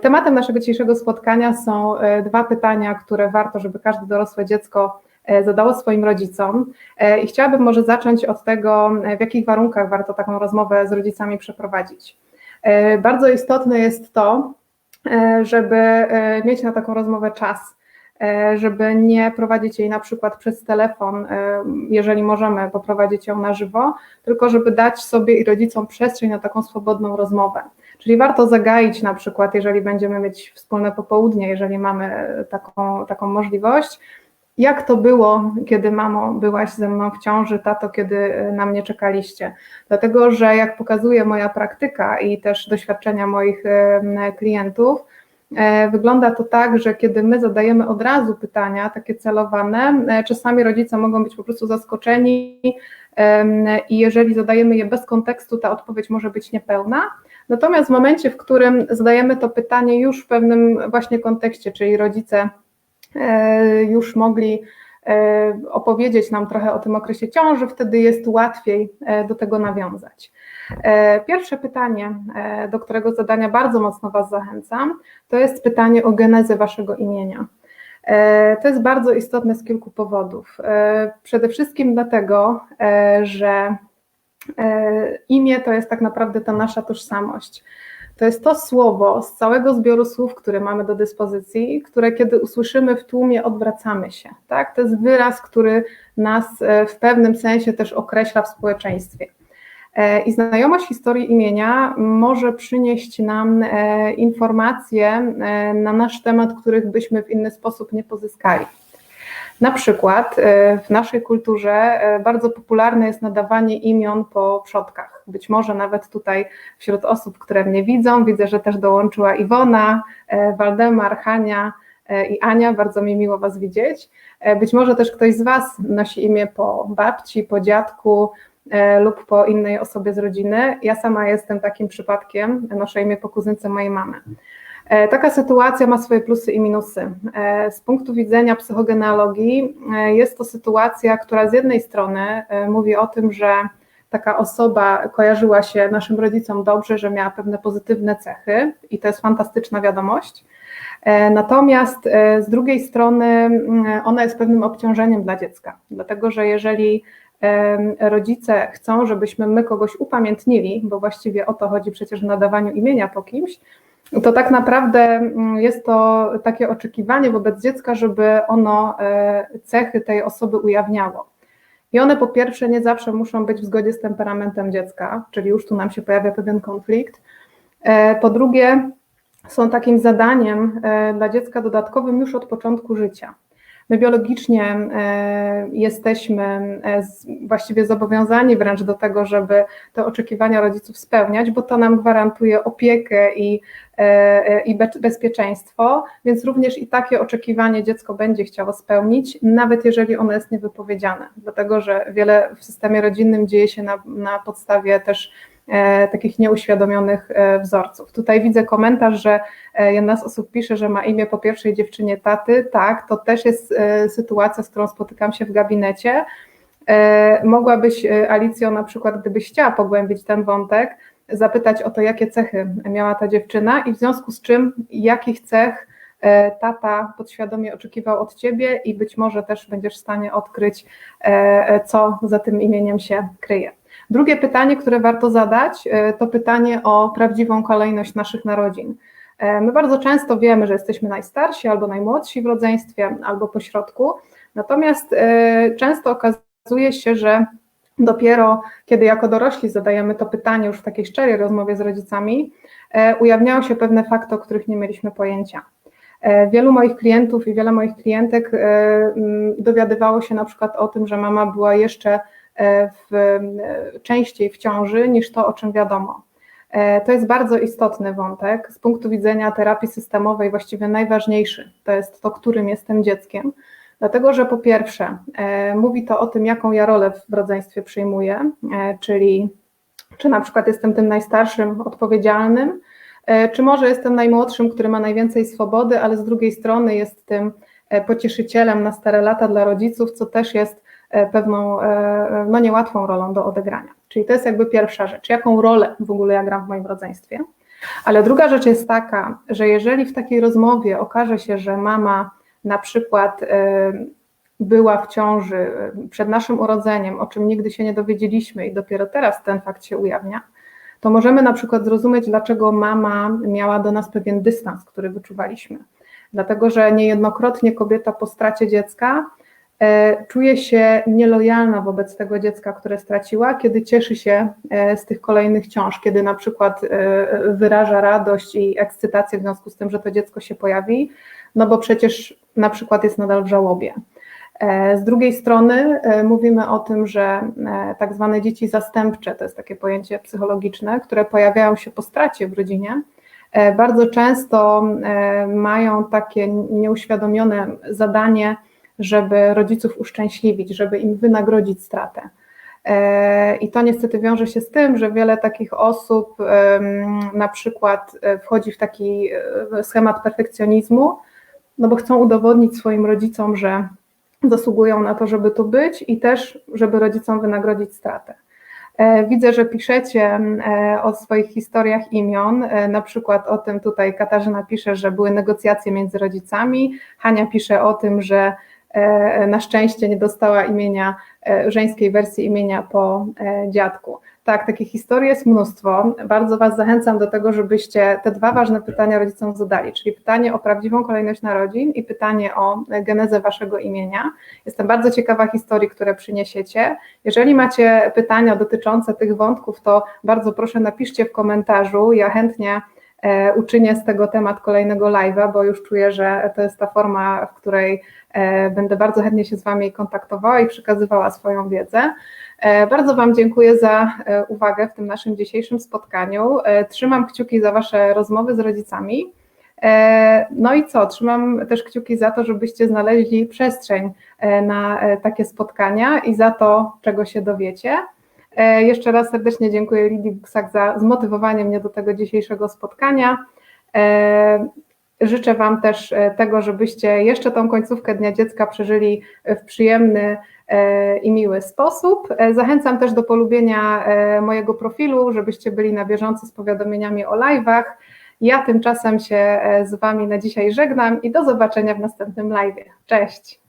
Tematem naszego dzisiejszego spotkania są dwa pytania, które warto, żeby każde dorosłe dziecko zadało swoim rodzicom. I chciałabym może zacząć od tego, w jakich warunkach warto taką rozmowę z rodzicami przeprowadzić. Bardzo istotne jest to, żeby mieć na taką rozmowę czas, żeby nie prowadzić jej na przykład przez telefon, jeżeli możemy poprowadzić ją na żywo, tylko żeby dać sobie i rodzicom przestrzeń na taką swobodną rozmowę. Czyli warto zagaić na przykład, jeżeli będziemy mieć wspólne popołudnie, jeżeli mamy taką możliwość, jak to było, kiedy mamo byłaś ze mną w ciąży, tato, kiedy na mnie czekaliście. Dlatego, że jak pokazuje moja praktyka i też doświadczenia moich klientów, wygląda to tak, że kiedy my zadajemy od razu pytania takie celowane, czasami rodzice mogą być po prostu zaskoczeni i jeżeli zadajemy je bez kontekstu, ta odpowiedź może być niepełna. Natomiast w momencie, w którym zadajemy to pytanie już w pewnym właśnie kontekście, czyli rodzice już mogli opowiedzieć nam trochę o tym okresie ciąży, wtedy jest łatwiej do tego nawiązać. Pierwsze pytanie, do którego zadania bardzo mocno Was zachęcam, to jest pytanie o genezę Waszego imienia. To jest bardzo istotne z kilku powodów. Przede wszystkim dlatego, że imię to jest tak naprawdę ta nasza tożsamość. To jest to słowo z całego zbioru słów, które mamy do dyspozycji, które kiedy usłyszymy w tłumie, odwracamy się. Tak? To jest wyraz, który nas w pewnym sensie też określa w społeczeństwie. I znajomość historii imienia może przynieść nam informacje na nasz temat, których byśmy w inny sposób nie pozyskali. Na przykład w naszej kulturze bardzo popularne jest nadawanie imion po przodkach. Być może nawet tutaj wśród osób, które mnie widzą, widzę, że też dołączyła Iwona, Waldemar, Hania i Ania, bardzo mi miło Was widzieć. Być może też ktoś z Was nosi imię po babci, po dziadku lub po innej osobie z rodziny. Ja sama jestem takim przypadkiem, noszę imię po kuzynce mojej mamy. Taka sytuacja ma swoje plusy i minusy. Z punktu widzenia psychogenealogii jest to sytuacja, która z jednej strony mówi o tym, że taka osoba kojarzyła się naszym rodzicom dobrze, że miała pewne pozytywne cechy i to jest fantastyczna wiadomość. Natomiast z drugiej strony ona jest pewnym obciążeniem dla dziecka, dlatego że jeżeli rodzice chcą, żebyśmy my kogoś upamiętnili, bo właściwie o to chodzi przecież w nadawaniu imienia po kimś, to tak naprawdę jest to takie oczekiwanie wobec dziecka, żeby ono cechy tej osoby ujawniało. I one po pierwsze nie zawsze muszą być w zgodzie z temperamentem dziecka, czyli już tu nam się pojawia pewien konflikt. Po drugie są takim zadaniem dla dziecka dodatkowym już od początku życia. My biologicznie jesteśmy właściwie zobowiązani wręcz do tego, żeby te oczekiwania rodziców spełniać, bo to nam gwarantuje opiekę i bezpieczeństwo, więc również i takie oczekiwanie dziecko będzie chciało spełnić, nawet jeżeli ono jest niewypowiedziane, dlatego że wiele w systemie rodzinnym dzieje się na podstawie też takich nieuświadomionych wzorców. Tutaj widzę komentarz, że jedna z osób pisze, że ma imię po pierwszej dziewczynie taty. Tak, to też jest sytuacja, z którą spotykam się w gabinecie. Mogłabyś, Alicjo, na przykład, gdybyś chciała pogłębić ten wątek, zapytać o to, jakie cechy miała ta dziewczyna i w związku z czym, jakich cech tata podświadomie oczekiwał od ciebie i być może też będziesz w stanie odkryć, co za tym imieniem się kryje. Drugie pytanie, które warto zadać, to pytanie o prawdziwą kolejność naszych narodzin. My bardzo często wiemy, że jesteśmy najstarsi albo najmłodsi w rodzeństwie, albo pośrodku, natomiast często okazuje się, że dopiero kiedy jako dorośli zadajemy to pytanie już w takiej szczerej rozmowie z rodzicami, ujawniają się pewne fakty, o których nie mieliśmy pojęcia. Wielu moich klientów i wiele moich klientek dowiadywało się na przykład o tym, że mama była jeszcze częściej w ciąży niż to, o czym wiadomo. To jest bardzo istotny wątek. Z punktu widzenia terapii systemowej właściwie najważniejszy to jest to, którym jestem dzieckiem, dlatego że po pierwsze mówi to o tym, jaką ja rolę w rodzeństwie przyjmuję, czyli czy na przykład jestem tym najstarszym, odpowiedzialnym, czy może jestem najmłodszym, który ma najwięcej swobody, ale z drugiej strony jest tym pocieszycielem na stare lata dla rodziców, co też jest pewną niełatwą rolą do odegrania. Czyli to jest jakby pierwsza rzecz, jaką rolę w ogóle ja gram w moim rodzeństwie. Ale druga rzecz jest taka, że jeżeli w takiej rozmowie okaże się, że mama na przykład była w ciąży przed naszym urodzeniem, o czym nigdy się nie dowiedzieliśmy i dopiero teraz ten fakt się ujawnia, to możemy na przykład zrozumieć, dlaczego mama miała do nas pewien dystans, który wyczuwaliśmy. Dlatego, że niejednokrotnie kobieta po stracie dziecka czuje się nielojalna wobec tego dziecka, które straciła, kiedy cieszy się z tych kolejnych ciąż, kiedy na przykład wyraża radość i ekscytację w związku z tym, że to dziecko się pojawi, no bo przecież na przykład jest nadal w żałobie. Z drugiej strony mówimy o tym, że tak zwane dzieci zastępcze, to jest takie pojęcie psychologiczne, które pojawiają się po stracie w rodzinie, bardzo często mają takie nieuświadomione zadanie, żeby rodziców uszczęśliwić, żeby im wynagrodzić stratę. I to niestety wiąże się z tym, że wiele takich osób na przykład wchodzi w taki schemat perfekcjonizmu, no bo chcą udowodnić swoim rodzicom, że zasługują na to, żeby tu być i też, żeby rodzicom wynagrodzić stratę. Widzę, że piszecie o swoich historiach imion, na przykład o tym tutaj Katarzyna pisze, że były negocjacje między rodzicami, Hania pisze o tym, że na szczęście nie dostała imienia, żeńskiej wersji imienia po dziadku. Tak, takich historii jest mnóstwo. Bardzo Was zachęcam do tego, żebyście te dwa ważne pytania rodzicom zadali, czyli pytanie o prawdziwą kolejność narodzin i pytanie o genezę Waszego imienia. Jestem bardzo ciekawa historii, które przyniesiecie. Jeżeli macie pytania dotyczące tych wątków, to bardzo proszę napiszcie w komentarzu. Ja chętnie uczynię z tego temat kolejnego live'a, bo już czuję, że to jest ta forma, w której będę bardzo chętnie się z Wami kontaktowała i przekazywała swoją wiedzę. Bardzo Wam dziękuję za uwagę w tym naszym dzisiejszym spotkaniu. Trzymam kciuki za Wasze rozmowy z rodzicami. No i co? Trzymam też kciuki za to, żebyście znaleźli przestrzeń na takie spotkania i za to, czego się dowiecie. Jeszcze raz serdecznie dziękuję Lidii Buksak za zmotywowanie mnie do tego dzisiejszego spotkania. Życzę Wam też tego, żebyście jeszcze tą końcówkę Dnia Dziecka przeżyli w przyjemny i miły sposób. Zachęcam też do polubienia mojego profilu, żebyście byli na bieżąco z powiadomieniami o live'ach. Ja tymczasem się z Wami na dzisiaj żegnam i do zobaczenia w następnym live'ie. Cześć!